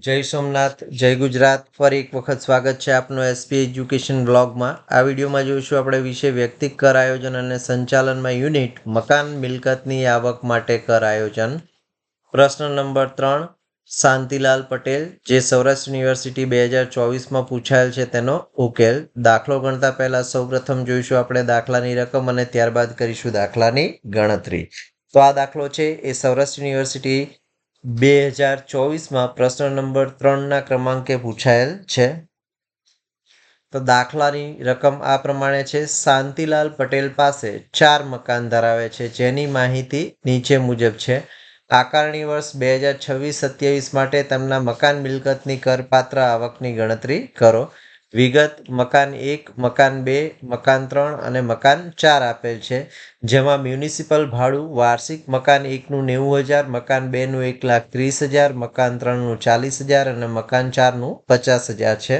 જય સોમનાથ, જય ગુજરાત. ફરી એક વખત સ્વાગત છે આપનું એસપી એજ્યુકેશન બ્લોગમાં. આ વિડીયોમાં જોઈશું આપણે વિશે વ્યક્તિગત કર આયોજન અને સંચાલનમાં યુનિટ મકાન મિલકતની આવક માટે કર આયોજન. પ્રશ્ન નંબર 3 શાંતિલાલ પટેલ, જે સૌરાષ્ટ્ર યુનિવર્સિટી 2024માં પૂછાયેલ છે તેનો ઉકેલ. દાખલો ગણતા પહેલા સૌપ્રથમ જોઈશું આપણે દાખલાની રકમ અને ત્યારબાદ કરીશું દાખલાની ગણતરી. તો આ દાખલો છે એ સૌરાષ્ટ્ર યુનિવર્સિટી 2024માં પ્રશ્ન નંબર 3ના ક્રમાંકે પૂછાયેલ છે. તો દાખલાની રકમ આ પ્રમાણે છે. શાંતિલાલ પટેલ પાસે 4 મકાન ધરાવે છે, જેની માહિતી નીચે મુજબ છે. આકારણી વર્ષ 2026-27 માટે તેમના મકાન મિલકતની કરપાત્ર આવકની ગણતરી કરો. વિગત: મકાન 1, મકાન 2, મકાન 3 અને મકાન 4 આપેલ છે, જેમાં મ્યુનિસિપલ ભાડું વાર્ષિક મકાન 1નું 90,000, મકાન 2નું 1,30,000, મકાન 3નું 40,000 અને મકાન 4નું 50,000 છે.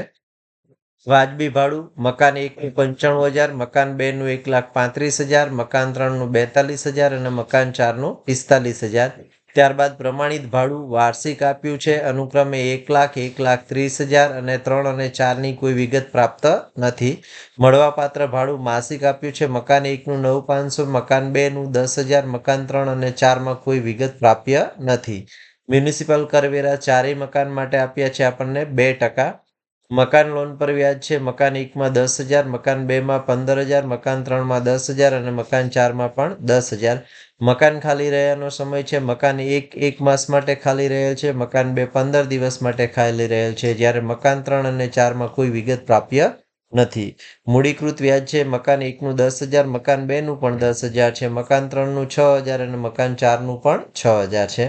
વાજબી ભાડું: મકાન 1નું 95,000, મકાન 2નું 1,35,000, મકાન 3નું 42,000 અને મકાન 4નું 45,000. ત્યારબાદ પ્રમાણિત ભાડું વાર્ષિક આપ્યું છે, અનુક્રમે 1,00,000, 1,30,000 અને 3 અને 4ની કોઈ વિગત પ્રાપ્ત નથી. મળવાપાત્ર ભાડું માસિક આપ્યું છે. મકાન 1નું 9,500, મકાન 2નું 10,000, મકાન 3 અને 4માં કોઈ વિગત પ્રાપ્ય નથી. મ્યુનિસિપલ કરવેરા ચારેય મકાન માટે આપ્યા છે આપણને 2%. મકાન લોન પર વ્યાજ છે. મકાન 1માં 10,000, મકાન 2માં 15,000, મકાન 3માં 10,000 અને મકાન 4માં પણ 10,000. મકાન ખાલી રહ્યાનો સમય છે. મકાન 1 માસ માટે ખાલી રહેલ છે, મકાન 2 15 દિવસ માટે ખાલી રહેલ છે, જ્યારે મકાન 3 અને 4માં કોઈ વિગત પ્રાપ્ય નથી. મૂડીકૃત વ્યાજ છે. મકાન 1નું 10,000, મકાન 2નું પણ 10,000 છે, મકાન 3નું 6,000 અને મકાન 4નું પણ 6,000 છે.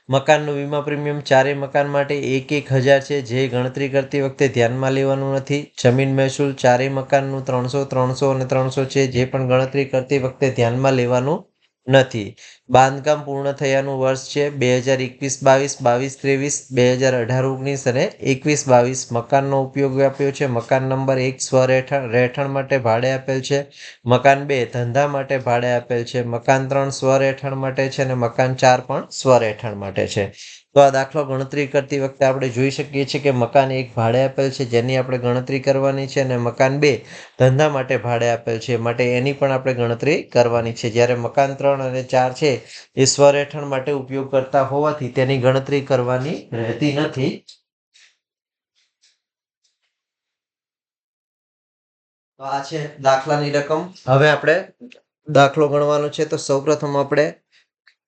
મકાનનું વીમા પ્રીમિયમ ચારેય મકાન માટે 1,000 છે, જે ગણતરી કરતી વખતે ધ્યાનમાં લેવાનું નથી. જમીન મહેસૂલ ચારેય મકાનનું 300, 300 અને 300 છે, જે પણ ગણતરી કરતી વખતે ધ્યાનમાં લેવાનું નથી. બાંધકામ પૂર્ણ થયાનું વર્ષ છે 2021-22, 22-23, 2018-19 અને 21-22. મકાનનો ઉપયોગ આપ્યો છે. મકાન નંબર 1 સ્વ રહેઠાણ માટે ભાડે આપેલ છે. મકાન 2 ધંધા માટે ભાડે આપેલ છે. મકાન 3 સ્વ રહેઠાણ માટે છે અને મકાન 4 પણ સ્વ રહેઠાણ માટે છે. તો આ દાખલો ગણતરી કરતી વખતે આપણે જોઈ શકીએ છીએ કે મકાન 1 ભાડે આપેલ છે, જેની આપણે ગણતરી કરવાની છે, અને મકાન 2 ધંધા માટે ભાડે આપેલ છે, માટે એની પણ આપણે ગણતરી કરવાની છે. જ્યારે મકાન 3 અને 4 છે એ સ્વ રહેઠાણ માટે ઉપયોગ કરતા હોવાથી તેની ગણતરી કરવાની રહેતી નથી. તો આ છે દાખલાની રકમ. હવે આપણે દાખલો ગણવાનો છે. તો સૌપ્રથમ આપણે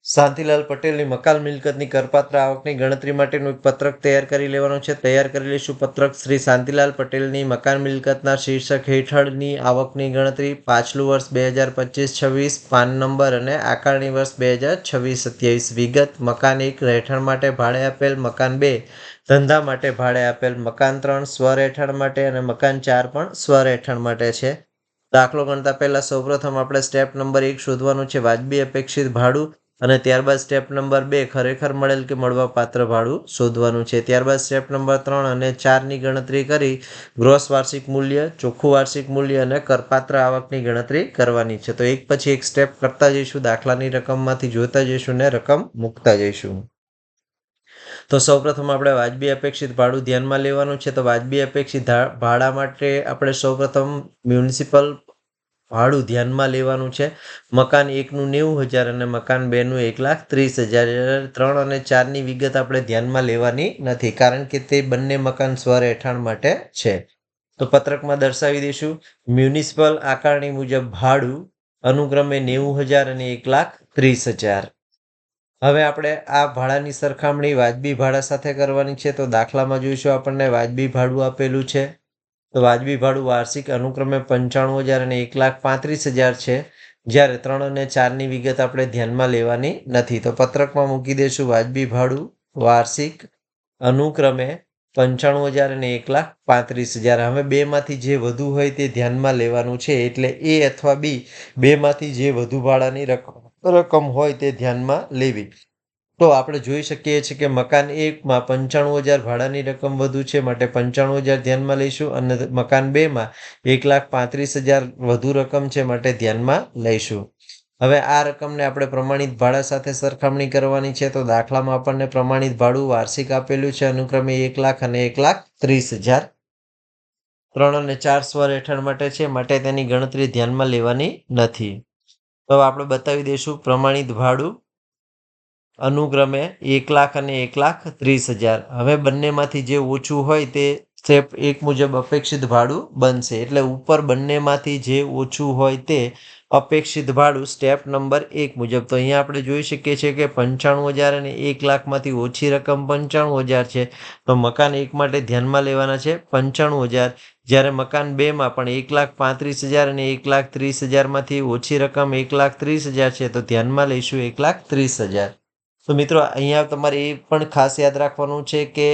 શાંતિલાલ પટેલની મકાન મિલકતની કરપાત્ર આવકની ગણતરી માટેનું એક પત્રક તૈયાર કરી લેવાનું છે. તૈયાર કરી લઈશું પત્રક. શ્રી શાંતિલાલ પટેલની મકાન મિલકતના શીર્ષક હેઠળની આવકની ગણતરી. પાછલું વર્ષ 2025-26, પાન નંબર અને આકારણી વર્ષ 2026-27. વિગત: મકાન 1 રહેઠાણ માટે ભાડે આપેલ, મકાન 2 ધંધા માટે ભાડે આપેલ, મકાન 3 સ્વ રહેઠાણ માટે અને મકાન 4 પણ સ્વ રહેઠાણ માટે છે. દાખલો ગણતા પહેલા સૌપ્રથમ આપણે સ્ટેપ નંબર 1 શોધવાનું છે, વાજબી અપેક્ષિત ભાડું, અને ત્યારબાદ સ્ટેપ નંબર 2 ખરેખર મળેલ કે મળવાપાત્ર ભાડું શોધવાનું છે. ત્યારબાદ સ્ટેપ નંબર 3 અને 4ની ગણતરી કરી ગ્રોસ વાર્ષિક મૂલ્ય, ચોખ્ખું વાર્ષિક મૂલ્ય અને કરપાત્ર આવકની ગણતરી કરવાની છે. તો એક પછી એક સ્ટેપ કરતા જઈશું, દાખલાની રકમમાંથી જોતા જઈશું ને રકમ મૂકતા જઈશું. તો સૌપ્રથમ આપણે વાજબી અપેક્ષિત ભાડું ધ્યાનમાં લેવાનું છે. તો વાજબી અપેક્ષિત ભાડા માટે આપણે સૌપ્રથમ મ્યુનિસિપલ ભાડું ધ્યાનમાં લેવાનું છે. મકાન 1નું 90,000 અને મકાન 2નું 1,30,000. 3 અને 4ની વિગત આપણે ધ્યાનમાં લેવાની નથી, કારણ કે તે બંને મકાન સ્વ રહેઠાણ માટે છે. તો પત્રકમાં દર્શાવી દઈશું. મ્યુનિસિપલ આકારણી મુજબ ભાડું અનુક્રમે 90,000 અને 1,30,000. હવે આપણે આ ભાડાની સરખામણી વાજબી ભાડા સાથે કરવાની છે. તો દાખલામાં જોઈશું આપણને વાજબી ભાડું આપેલું છે. તો વાજબી ભાડું વાર્ષિક અનુક્રમે 95,000 અને 1,35,000 છે, જ્યારે 3 અને 4ની વિગત આપણે ધ્યાનમાં લેવાની નથી. તો પત્રકમાં મૂકી દઈશું વાજબી ભાડું વાર્ષિક અનુક્રમે 95,000 અને 1,35,000. હવે બેમાંથી જે વધુ હોય તે ધ્યાનમાં લેવાનું છે, એટલે એ અથવા બી બેમાંથી જે વધુ ભાડાની રકમ હોય તે ધ્યાનમાં લેવી. તો આપણે જોઈ શકીએ છીએ કે મકાન 1માં 95,000 ભાડાની રકમ વધુ છે, માટે 95,000 ધ્યાનમાં લઈશું, અને મકાન 2માં 1,35,000 વધુ રકમ છે, માટે ધ્યાનમાં લઈશું. હવે આ રકમને આપણે પ્રમાણિત ભાડા સાથે સરખામણી કરવાની છે. તો દાખલામાં આપણને પ્રમાણિત ભાડું વાર્ષિક આપેલું છે અનુક્રમે 1 લાખ અને 1,30,000. 3 અને 4 સ્વર હેઠળ માટે છે, માટે તેની ગણતરી ધ્યાનમાં લેવાની નથી. તો આપણે બતાવી દઈશું પ્રમાણિત ભાડું અનુક્રમે 1 લાખ અને 1,30,000. હવે બંનેમાંથી જે ઓછું હોય તે સ્ટેપ 1 મુજબ અપેક્ષિત ભાડું બનશે. એટલે ઉપર બંનેમાંથી જે ઓછું હોય તે અપેક્ષિત ભાડું સ્ટેપ નંબર 1 મુજબ. તો અહીંયા આપણે જોઈ શકીએ છીએ કે 95,000 અને 1 લાખમાંથી ઓછી રકમ 95,000 છે. તો મકાન 1 માટે ધ્યાનમાં લેવાના છે 95,000. જ્યારે મકાન 2માં પણ 1,35,000 અને 1,30,000માંથી ઓછી રકમ 1,30,000 છે. તો ધ્યાનમાં લઈશું 1,30,000. તો મિત્રો અહીંયા તમારે એ પણ ખાસ યાદ રાખવાનું છે કે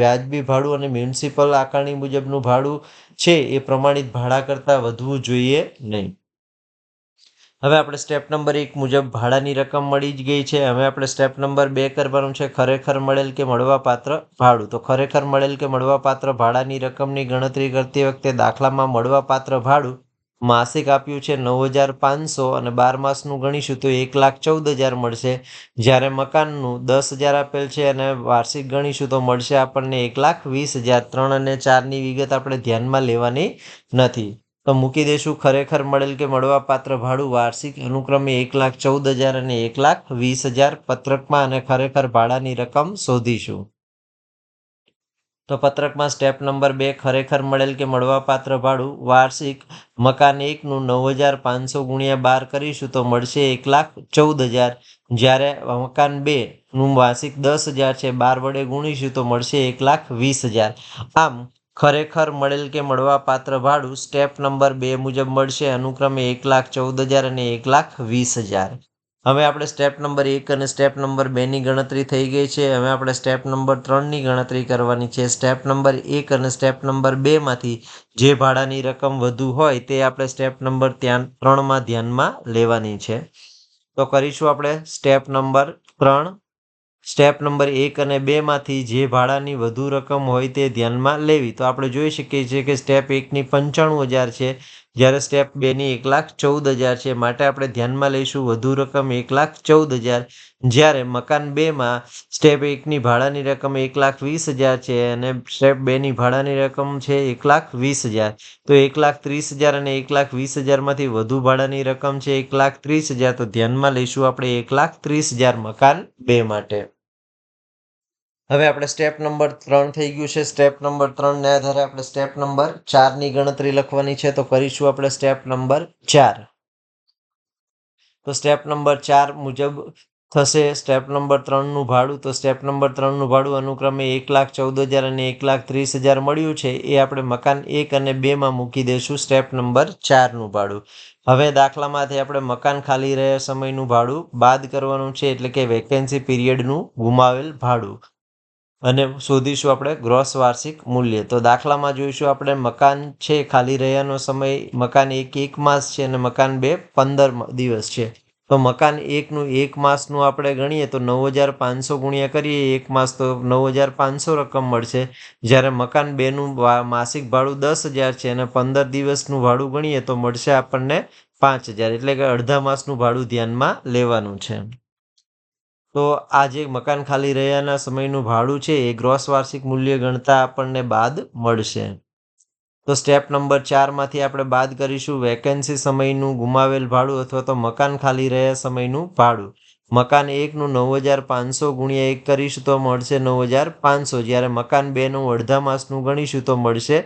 વ્યાજબી ભાડું અને મ્યુનિસિપલ આકારણી મુજબનું ભાડું છે એ પ્રમાણિત ભાડા કરતાં વધવું જોઈએ નહીં. હવે આપણે સ્ટેપ નંબર 1 મુજબ ભાડાની રકમ મળી જ ગઈ છે. હવે આપણે સ્ટેપ નંબર 2 કરવાનું છે ખરેખર મળેલ કે મળવાપાત્ર ભાડું. તો ખરેખર મળેલ કે મળવાપાત્ર ભાડાની રકમની ગણતરી કરતી વખતે દાખલામાં મળવાપાત્ર ભાડું માસિક આપ્યું છે 9,500 અને 12 માસનું ગણીશું તો 1,14,000 મળશે. જ્યારે મકાનનું 10,000 આપેલ છે અને વાર્ષિક ગણીશું તો મળશે આપણને 1,20,000. 3 અને 4ની વિગત આપણે ધ્યાનમાં લેવાની નથી. તો મૂકી દઈશું ખરેખર મળેલ કે મળવાપાત્ર ભાડું વાર્ષિક અનુક્રમે 1,14,000 અને 1,20,000 પત્રકમાં અને ખરેખર ભાડાની રકમ શોધીશું. તો પત્રકમાં સ્ટેપ નંબર 2 ખરેખર મળેલ કે મળવાપાત્ર ભાડું વાર્ષિક મકાન 1નું 9,500 ગુણ્યા 12 કરીશું તો મળશે 1,14,000. જ્યારે મકાન 2નું વાર્ષિક 10,000 છે, 12 વડે ગુણીશું તો મળશે 1,20,000. આમ ખરેખર મળેલ કે મળવાપાત્ર ભાડું સ્ટેપ નંબર 2 મુજબ મળશે અનુક્રમે 1,14,000 અને 1,20,000. હવે આપણે સ્ટેપ નંબર 1 અને સ્ટેપ નંબર 2ની ગણતરી થઈ ગઈ છે. હવે આપણે સ્ટેપ નંબર 3ની ગણતરી કરવાની છે. સ્ટેપ નંબર 1 અને સ્ટેપ નંબર 2માંથી જે ભાડાની રકમ વધુ હોય તે આપણે સ્ટેપ નંબર 3માં ધ્યાનમાં લેવાની છે. તો કરીશું આપણે સ્ટેપ નંબર 3. સ્ટેપ નંબર 1 અને 2માંથી જે ભાડાની વધુ રકમ હોય તે ધ્યાનમાં લેવી. તો આપણે જોઈ શકીએ છીએ કે સ્ટેપ 1ની 95,000 છે, જ્યારે સ્ટેપ 2ની 1,14,000 છે. માટે આપણે ધ્યાનમાં લઈશું વધુ રકમ 1,14,000. જ્યારે મકાન 2માં સ્ટેપ 1ની ભાડાની રકમ 1,20,000 છે અને સ્ટેપ 2ની ભાડાની રકમ છે 1,20,000. તો 1,30,000 અને 1,20,000માંથી વધુ ભાડાની રકમ છે 1,30,000. તો ધ્યાનમાં લઈશું આપણે 1,30,000 મકાન 2 માટે. હવે આપણે સ્ટેપ નંબર 3 થઈ ગયું છે. સ્ટેપ નંબર 3ને આધારે આપણે સ્ટેપ નંબર 4ની ગણતરી લખવાની છે. તો કરીશું આપણે સ્ટેપ નંબર 4. તો સ્ટેપ નંબર 4 મુજબ થશે સ્ટેપ નંબર 3નું ભાડું. તો સ્ટેપ નંબર 3નું ભાડું અનુક્રમે 1,14,000 અને 1,30,000 મળ્યું છે એ આપણે મકાન 1 અને 2માં મૂકી દઈશું સ્ટેપ નંબર 4નું ભાડું. હવે દાખલામાંથી આપણે મકાન ખાલી રહ્યા સમયનું ભાડું બાદ કરવાનું છે, એટલે કે વેકેન્સી પીરિયડનું ગુમાવેલ ભાડું, અને શોધીશું આપણે ગ્રોસ વાર્ષિક મૂલ્ય. તો દાખલામાં જોઈશું આપણે મકાન છે ખાલી રહ્યાનો સમય મકાન 1 માસ છે અને મકાન 2 15 દિવસ છે. તો મકાન 1નું 1 માસનું આપણે ગણીએ તો 9,500 ગુણ્યા કરીએ 1 માસ તો 9,500 રકમ મળશે. જ્યારે મકાન 2નું માસિક ભાડું 10,000 છે અને 15 દિવસનું ભાડું ગણીએ તો મળશે આપણને 5,000. એટલે કે અડધા માસનું ભાડું ધ્યાનમાં લેવાનું છે. તો આ જે મકાન ખાલી રહ્યાના સમયનું ભાડું છે એ ગ્રોસ વાર્ષિક મૂલ્ય ગણતા આપણને બાદ મળશે. તો સ્ટેપ નંબર 4માંથી આપણે બાદ કરીશું વેકેન્સી સમયનું ગુમાવેલ ભાડું અથવા તો મકાન ખાલી રહ્યા સમયનું ભાડું. મકાન 1નું 9,500 ગુણ્યા 1 કરીશું તો મળશે 9,500. જ્યારે મકાન 2નું અડધા માસનું ગણીશું તો મળશે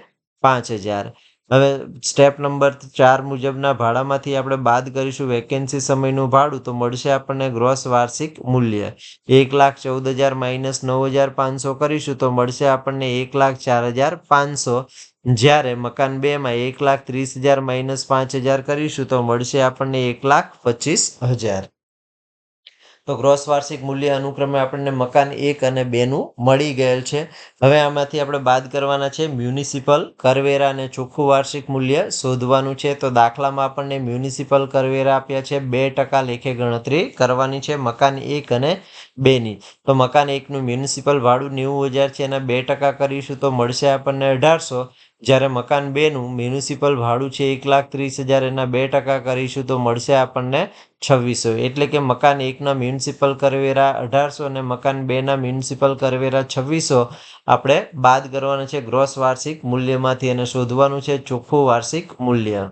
5,000. હવે સ્ટેપ નંબર 4 મુજબના ભાડામાંથી આપણે બાદ કરીશું વેકેન્સી સમયનું ભાડું તો મળશે આપણને ગ્રોસ વાર્ષિક મૂલ્ય 1,14,000 માઇનસ 9,500 કરીશું તો મળશે આપણને 1,04,500. જ્યારે મકાન 2માં 1,30,000 માઇનસ 5,000 કરીશું તો મળશે આપણને 1,25,000. તો ગ્રોસ વાર્ષિક મૂલ્ય અનુક્રમે આપણને મકાન 1 અને 2નું મળી ગયેલ છે. હવે આમાંથી આપણે બાદ કરવાના છે મ્યુનિસિપલ કરવેરા અને ચોખ્ખું વાર્ષિક મૂલ્ય શોધવાનું છે. તો દાખલામાં આપણને મ્યુનિસિપલ કરવેરા આપ્યા છે 2% લેખે ગણતરી કરવાની છે મકાન 1 અને 2ની. તો મકાન 1નું મ્યુનિસિપલ ભાડું 90,000 છે, એના 2% કરીશું તો મળશે આપણને 1800. જ્યારે મકાન 2નું મ્યુનિસિપલ ભાડું છે 1,30,000, એના 2% કરીશું તો મળશે આપણને 2600. એટલે કે મકાન 1ના મ્યુનિસિપલ કરવેરા 1800 અને મકાન 2ના મ્યુનિસિપલ કરવેરા 2600 આપણે બાદ કરવાના છે ગ્રોસ વાર્ષિક મૂલ્યમાંથી અને શોધવાનું છે ચોખ્ખું વાર્ષિક મૂલ્ય.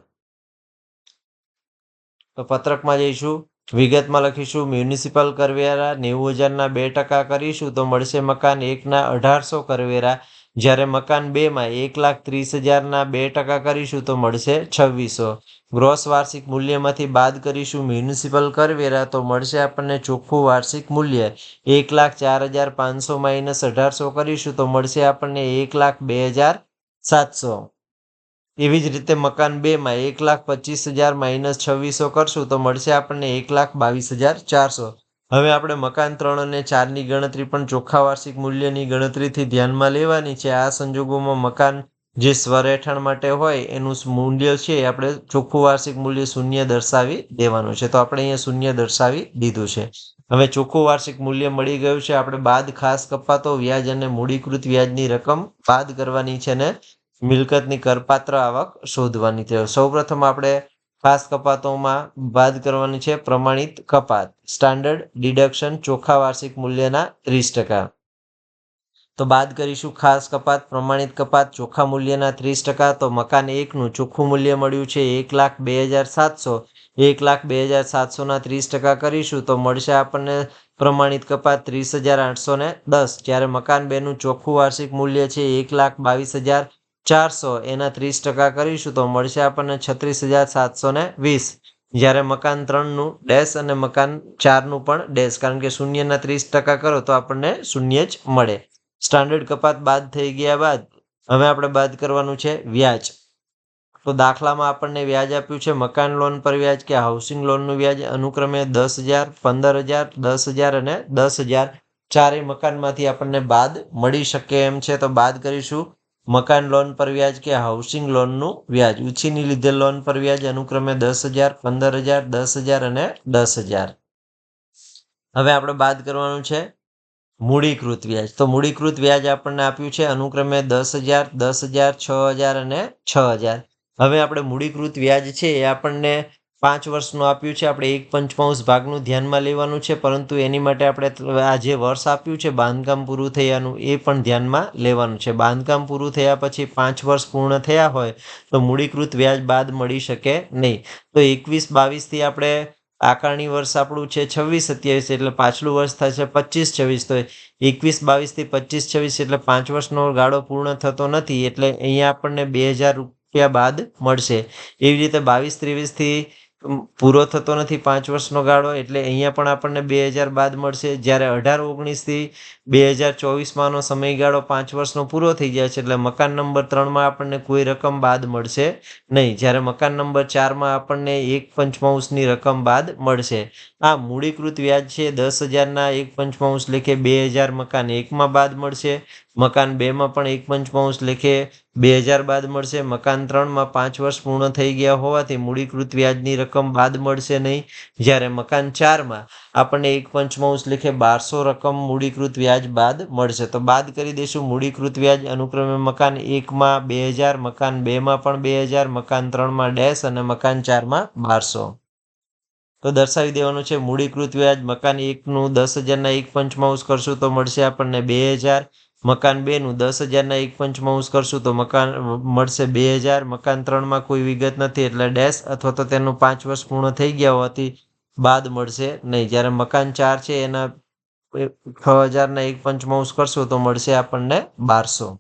તો પત્રકમાં જઈશું, વિગતમાં લખીશું મ્યુનિસિપલ કરવેરા 90,000ના 2% કરીશું તો મળશે મકાન 1ના 1800 કરવેરા. જ્યારે મકાન 2માં 1,30,000ના 2% કરીશું તો મળશે 2600. ગ્રોસ વાર્ષિક મૂલ્યમાંથી બાદ કરીશું મ્યુનિસિપલ કરવેરા તો મળશે આપણને ચોખ્ખું વાર્ષિક મૂલ્ય 1,04,500 માઇનસ 1800 કરીશું તો મળશે આપણને 1,02,700. એવી જ રીતે મકાન 2માં 1,25,000 માઇનસ 2600 કરશું તો મળશે આપણને 1,22,400. હવે આપણે મકાન 3 અને 4ની ગણતરી પણ ચોખ્ખા વાર્ષિક મૂલ્યની ગણતરીથી ધ્યાનમાં લેવાની છે. આ સંજોગોમાં મકાન જે સ્વરહેઠાણ માટે હોય એનું મૂલ્ય છે આપણે ચોખ્ખું વાર્ષિક મૂલ્ય 0 દર્શાવી દેવાનું છે. તો આપણે અહીંયા 0 દર્શાવી દીધું છે. હવે ચોખ્ખું વાર્ષિક મૂલ્ય મળી ગયું છે. આપણે બાદ ખાસ કપાતો વ્યાજ અને મૂડીકૃત વ્યાજની રકમ બાદ કરવાની છે ને મિલકતની કરપાત્ર આવક શોધવાની છે. સૌપ્રથમ આપણે ખાસ કપાતોમાં બાદ કરવાની છે પ્રમાણિત કપાત, સ્ટાન્ડર્ડ ડિડક્શન ચોખ્ખા વાર્ષિક મૂલ્યના 30%. તો બાદ કરીશું ખાસ કપાત, પ્રમાણિત કપાત ચોખ્ખા મૂલ્યના 30%. તો મકાન 1નું ચોખ્ખું મૂલ્ય મળ્યું છે 1,02,700. 1,02,700ના 30% કરીશું તો મળશે આપણને પ્રમાણિત કપાત 30,810. જ્યારે મકાન 2નું ચોખ્ખું વાર્ષિક મૂલ્ય છે 1,22,400, એના 30% કરીશું તો મળશે આપણને 36,720. જ્યારે મકાન 3નું ડેશ અને મકાન 4નું પણ ડેશ, કારણ કે 0ના 30% કરો તો આપણને 0 જ મળે. સ્ટાન્ડર્ડ કપાત બાદ થઈ ગયા બાદ હવે આપણે બાદ કરવાનું છે વ્યાજ. તો દાખલામાં આપણને વ્યાજ આપ્યું છે મકાન લોન પર વ્યાજ કે હાઉસિંગ લોનનું વ્યાજ અનુક્રમે 10,000, 15,000, 10,000 અને 10,000 ચારેય મકાનમાંથી આપણને બાદ મળી શકે એમ છે. તો બાદ કરીશું મકાન લોન પર વ્યાજ કે હાઉસિંગ લોનનું વ્યાજ. ઉછીની લીધેલ લોન પર વ્યાજ અનુક્રમે 10,000, 15,000, 10,000 અને 10,000. હવે આપણે બાદ કરવાનું છે મૂડીકૃત વ્યાજ. તો મૂડીકૃત વ્યાજ આપણને આપ્યું છે અનુક્રમે 10,000, 10,000, 6,000 અને 6,000. હવે આપણે મૂડીકૃત વ્યાજ છે એ આપણને 5 વર્ષનું આપ્યું છે. આપણે 1/5 ભાગનું ધ્યાનમાં લેવાનું છે, પરંતુ એની માટે આપણે આ જે વર્ષ આપ્યું છે બાંધકામ પૂરું થયાનું એ પણ ધ્યાનમાં લેવાનું છે. બાંધકામ પૂરું થયા પછી 5 વર્ષ પૂર્ણ થયા હોય તો મૂડીકૃત વ્યાજ બાદ મળી શકે નહીં. તો 21-22થી આપણે આકારણી વર્ષ આપણું છે 26-27, એટલે પાછલું વર્ષ થશે 25-26. તો 21-22થી 25-26 એટલે 5 વર્ષનો ગાળો પૂર્ણ થતો નથી, એટલે અહીંયા આપણને 2,000 રૂપિયા બાદ મળશે. એવી રીતે 22-23થી પૂરો થતો નથી 5 વર્ષનો ગાળો, એટલે અહીંયા પણ આપણને 2,000 બાદ મળશે. જ્યારે 18-19થી 2024માંનો સમયગાળો 5 વર્ષનો પૂરો થઈ જાય છે, એટલે મકાન નંબર 3માં આપણને કોઈ રકમ બાદ મળશે નહીં. જ્યારે મકાન નંબર 4માં આપણને 1/5ની રકમ બાદ મળશે. આ મૂડીકૃત વ્યાજ છે 10,000ના 1/5 લેખે 2,000 મકાન 1માં બાદ મળશે. મકાન 2માં પણ 1/5 લેખે 2,000 બાદ મળશે. મકાન 3માં 5 વર્ષ પૂર્ણ થઈ ગયા હોવાથી મૂડીકૃત વ્યાજની રકમ બાદ મળશે નહીં. જ્યારે મકાન 4માં આપણને 1/5 લેખે 1,200 રકમ મૂડીકૃત વ્યાજ બાદ મળશે. તો બાદ કરી દઈશું મૂડીકૃત વ્યાજ અનુક્રમે મકાન 1માં 2,000, મકાન 2માં પણ 2,000, મકાન 3માં ડેશ અને મકાન 4માં 1,200. તો દર્શાવી દેવાનું છે મૂડીકૃત વ્યાજ મકાન 1નું 10,000ના 1/5 કરશું તો મળશે આપણને 2,000. મકાન 2નું 10,000ના 1/5 કરશું તો મળશે 2,000. મકાન 3માં કોઈ વિગત નથી એટલે ડેશ અથવા તો તેનું 5 વર્ષ પૂર્ણ થઈ ગયા હોવાથી બાદ મળશે નહીં. જ્યારે મકાન 4 છે એના 6,000ના 1/5 કરશું તો મળશે આપણને 1,200.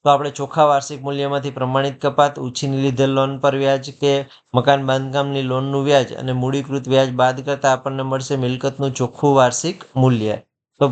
તો આપણે ચોખ્ખા વાર્ષિક મૂલ્યમાંથી પ્રમાણિત કપાત, ઉછીની લીધેલ લોન પર વ્યાજ કે મકાન બાંધકામની લોનનું વ્યાજ અને મૂડીકૃત વ્યાજ બાદ કરતા આપણને મળશે મિલકતનું ચોખ્ખું વાર્ષિક મૂલ્ય. તો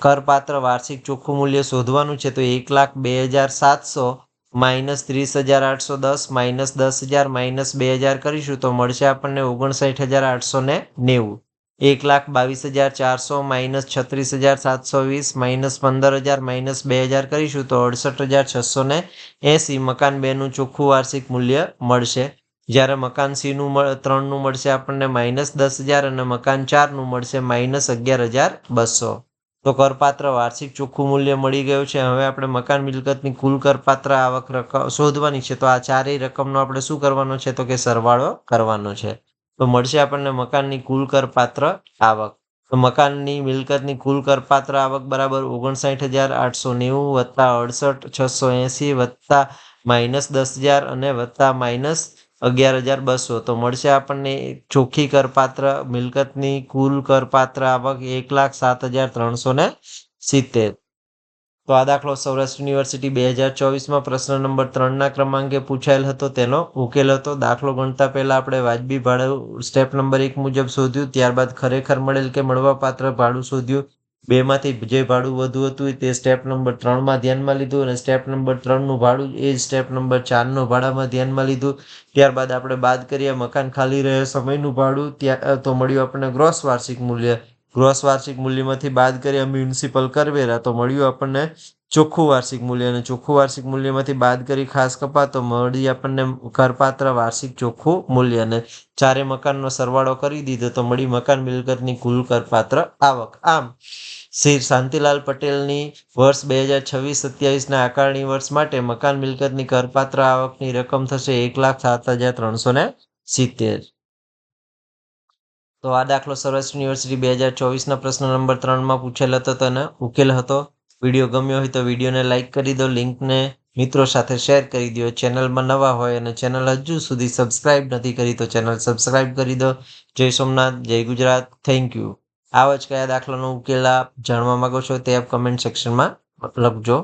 કરપાત્ર વાર્ષિક ચોખ્ખું મૂલ્ય શોધવાનું છે. તો 1,02,700 માઇનસ 30,810 માઇનસ 10,000 માઇનસ 2,000 કરીશું તો મળશે આપણને 59,890. 1,22,400 માઇનસ 36,720 માઇનસ 15,000 માઇનસ 2,000 કરીશું તો 68,680 મકાન 2નું ચોખ્ખું વાર્ષિક મૂલ્ય મળશે. જ્યારે મકાન C નું 3નું મળશે આપણને -10,000 અને મકાન 4નું મળશે -11,200. તો કરપાત્ર વાર્ષિક ચોખ્ખું મૂલ્ય મળી ગયું છે. હવે આપણે મકાન મિલકતની કુલ કરપાત્ર આવક રકમ શોધવાની છે. તો આ ચારેય રકમનો આપણે શું કરવાનો છે? તો કે સરવાળો કરવાનો છે. તો મળશે આપણને મકાનની કુલ કરપાત્ર આવક. તો મકાનની મિલકતની કુલ કરપાત્ર આવક બરાબર 59,890 વત્તા 68,680 વત્તા -10,000 અને વત્તા -11,200. તો મળશે આપણને ચોખ્ખી કરપાત્ર મિલકતની કુલ કરપાત્ર આવક 1,07,370. તો આ દાખલો સૌરાષ્ટ્ર યુનિવર્સિટી 2024માં પ્રશ્ન નંબર 3ના ક્રમાંકે પૂછાયેલ હતો. તેનો ઉકેલ હતો. દાખલો ગણતા પહેલા આપણે વાજબી ભાડું સ્ટેપ નંબર 1 મુજબ શોધ્યું, ત્યારબાદ ખરેખર મળેલ કે મળવાપાત્ર ભાડું શોધ્યું. બેમાંથી જે ભાડું વધુ હતું તે સ્ટેપ નંબર 3માં ધ્યાનમાં લીધું અને સ્ટેપ નંબર 3નું ભાડું એ જ સ્ટેપ નંબર 4નો ભાડામાં ધ્યાનમાં લીધું. ત્યારબાદ આપણે બાદ કરીએ મકાન ખાલી રહે સમયનું ભાડું, તો મળ્યું આપણને ગ્રોસ વાર્ષિક મૂલ્ય. ગ્રોસ વાર્ષિક મૂલ્યમાંથી બાદ કરીએ મ્યુનિસિપલ કરવેરા, તો મળ્યું આપણને ચોખ્ખું વાર્ષિક મૂલ્ય અને ચોખ્ખું વાર્ષિક મૂલ્યમાંથી બાદ કરી ખાસ કપાત, તો મળી આપણને કરપાત્ર વાર્ષિક ચોખ્ખું મૂલ્ય. અને ચારે મકાનનો સરવાળો કરી દીધો તો મળી મકાન મિલકતની કુલ કરપાત્ર આવક. આમ શ્રી શાંતિલાલ પટેલની વર્ષ 2026-27ના આકારણી વર્ષ માટે મકાન મિલકતની કરપાત્ર આવકની રકમ થશે 1,07,370. તો આ દાખલો સૌરાષ્ટ્ર યુનિવર્સિટી 2024ના પ્રશ્ન નંબર 3માં પૂછેલ હતો. તેનો ઉકેલ હતો. વિડીયો ગમ્યો હોય તો વિડીયોને લાઇક કરી દો, લિંકને મિત્રો સાથે શેર કરી દો. ચેનલમાં નવા હોય અને ચેનલ હજુ સુધી સબસ્ક્રાઇબ નથી કરી તો ચેનલ સબસ્ક્રાઇબ કરી દો. જય સોમનાથ, જય ગુજરાત. Thank you. આવા જ કયા દાખલાનો ઉકેલ આપ જાણવા માંગો છો તે આપ કમેન્ટ સેક્શનમાં લખજો.